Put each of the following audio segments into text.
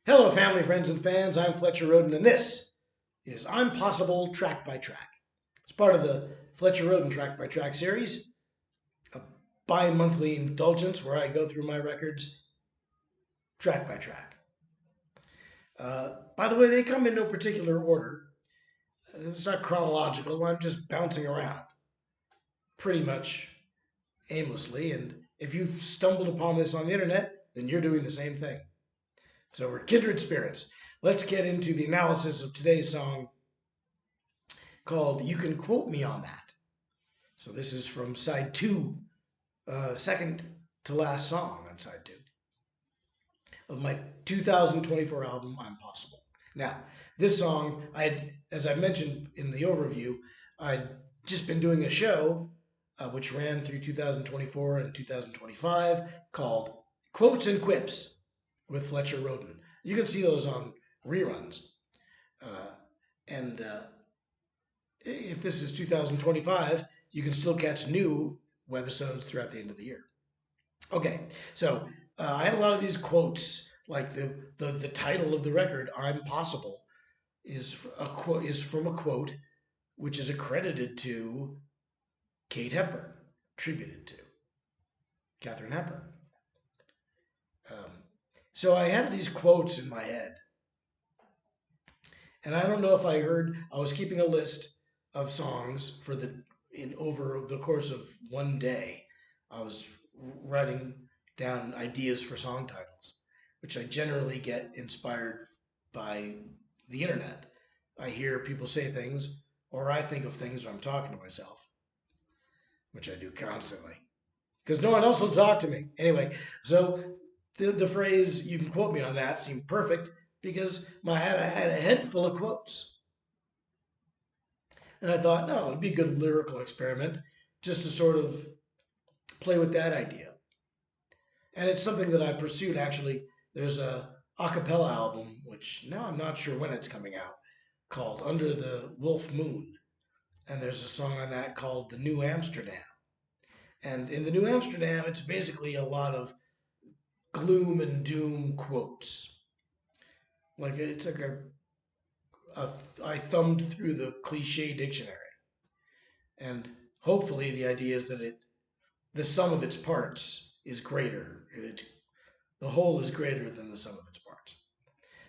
Hello, family, friends, and fans. I'm Fletcher Rhoden, and this is I'm Possible Track by Track. It's part of the Fletcher Rhoden Track by Track series, a bi monthly indulgence where I go through my records track by track. By the way, they come in no particular order. It's not chronological. I'm just bouncing around pretty much aimlessly, and if you've stumbled upon this on the internet, then you're doing the same thing. So we're kindred spirits. Let's get into the analysis of today's song called You Can Quote Me on That. So this is from side two, second to last song on side two of my 2024 album, I'm Possible. Now, this song, as I mentioned in the overview, I'd just been doing a show which ran through 2024 and 2025 called Quotes and Quips with Fletcher Rhoden. You can see those on reruns. And if this is 2025, you can still catch new webisodes throughout the end of the year. Okay, so I had a lot of these quotes, like the title of the record, "I'm Possible," is from a quote which is accredited to Kate Hepburn, attributed to Katharine Hepburn. Um, so I had these quotes in my head, and I don't know if I was keeping a list of songs for the in over the course of one day. I was writing down ideas for song titles, which I generally get inspired by the internet. I hear people say things, or I think of things when I'm talking to myself, which I do constantly, because no one else will talk to me. Anyway, so the phrase "you can quote me on that" seemed perfect because I had a head full of quotes. And I thought, no, it'd be a good lyrical experiment just to sort of play with that idea. And it's something that I pursued actually. There's a cappella album, which now I'm not sure when it's coming out, called Under the Wolf Moon. And there's a song on that called The New Amsterdam. And in The New Amsterdam, it's basically a lot of gloom and doom quotes. Like it's like I thumbed through the cliche dictionary. And hopefully the idea is that the sum of its parts is greater. The whole is greater than the sum of its parts.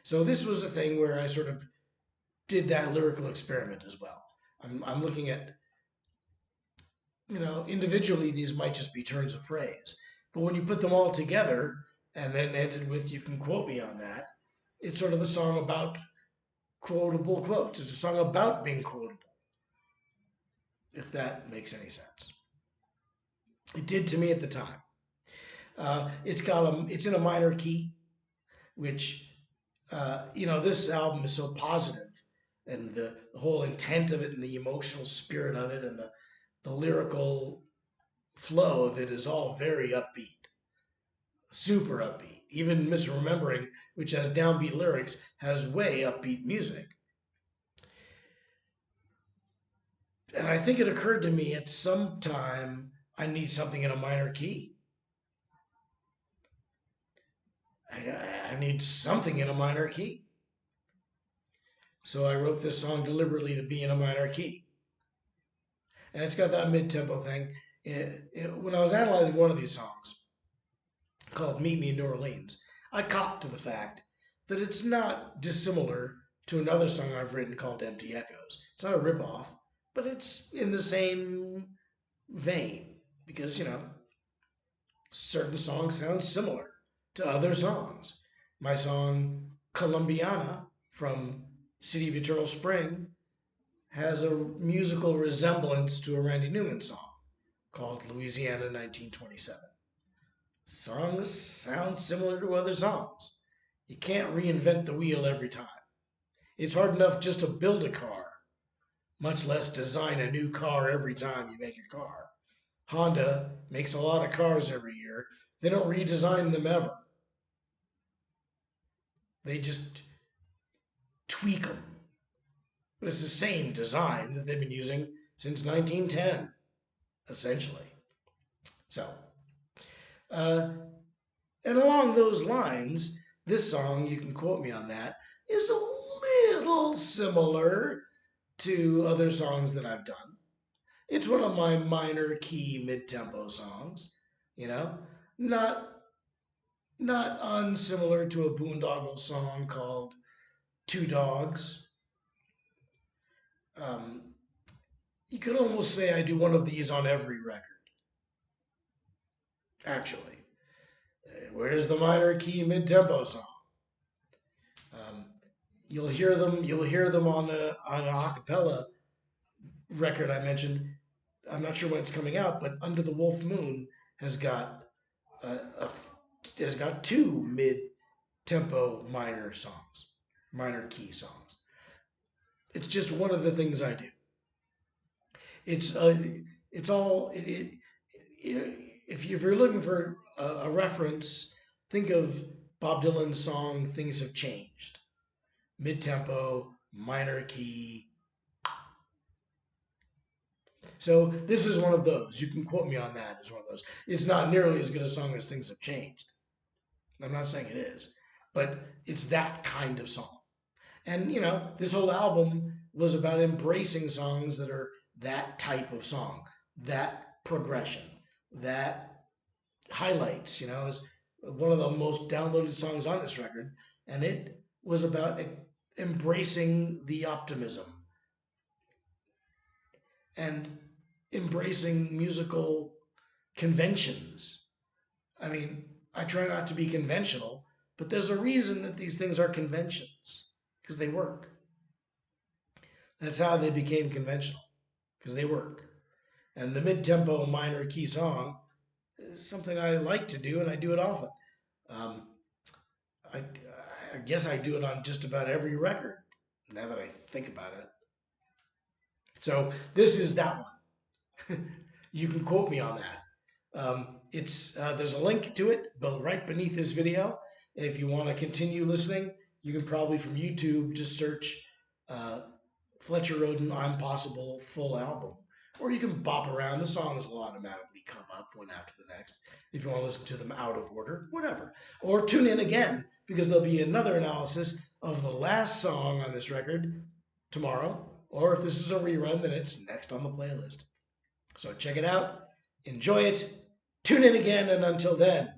So this was a thing where I sort of did that lyrical experiment as well. I'm looking at, individually these might just be turns of phrase, but when you put them all together and then ended with "you can quote me on that," it's sort of a song about quotable quotes. It's a song about being quotable, if that makes any sense. It did to me at the time. It's in a minor key, which this album is so positive, and the whole intent of it, and the emotional spirit of it, and the lyrical flow of it is all very upbeat, super upbeat. Even Misremembering, which has downbeat lyrics, has way upbeat music. And I think it occurred to me at some time I need something in a minor key. I need something in a minor key. So I wrote this song deliberately to be in a minor key. And it's got that mid-tempo thing. When I was analyzing one of these songs called Meet Me in New Orleans, I copped to the fact that it's not dissimilar to another song I've written called Empty Echoes. It's not a ripoff, but it's in the same vein because, certain songs sound similar to other songs. My song Columbiana from City of Eternal Spring has a musical resemblance to a Randy Newman song called Louisiana 1927. Songs sound similar to other songs. You can't reinvent the wheel every time. It's hard enough just to build a car, much less design a new car every time you make a car. Honda makes a lot of cars every year. They don't redesign them ever. They just tweak them. But it's the same design that they've been using since 1910, essentially. So, uh, and along those lines, this song, you can quote me on that, is a little similar to other songs that I've done. It's one of my minor key mid tempo songs, you know, not not unsimilar to a Boondoggle song called Two Dogs. Um, you could almost say I do one of these on every record, actually. Where's the minor key mid tempo song? Um, you'll hear them on an acapella record I mentioned. I'm not sure when it's coming out, but Under the Wolf Moon has got a has got two mid tempo minor songs, minor key songs. It's just one of the things I do. It's it's all if you're looking for a reference, think of Bob Dylan's song "Things Have Changed." Mid tempo, minor key. So this is one of those. You can quote me on that as one of those. It's not nearly as good a song as Things Have Changed. I'm not saying it is, but it's that kind of song. And this whole album was about embracing songs that are that type of song, that progression, that highlights. Is one of the most downloaded songs on this record, and it was about embracing the optimism and embracing musical conventions. I mean, I try not to be conventional, but there's a reason that these things are conventions because they work. That's how they became conventional because they work. And the mid tempo minor key song is something I like to do and I do it often. Um, I, I guess I do it on just about every record now that I think about it. So this is that one. You can quote me on that. It's there's a link to it, but right beneath this video. If you want to continue listening, you can probably from YouTube just search uh, Fletcher Rhoden "I'm Possible" full album, or you can bop around. The songs will automatically come up one after the next. If you want to listen to them out of order, whatever, or tune in again because there'll be another analysis of the last song on this record tomorrow. Or if this is a rerun, then it's next on the playlist. So check it out, enjoy it, tune in again, and until then,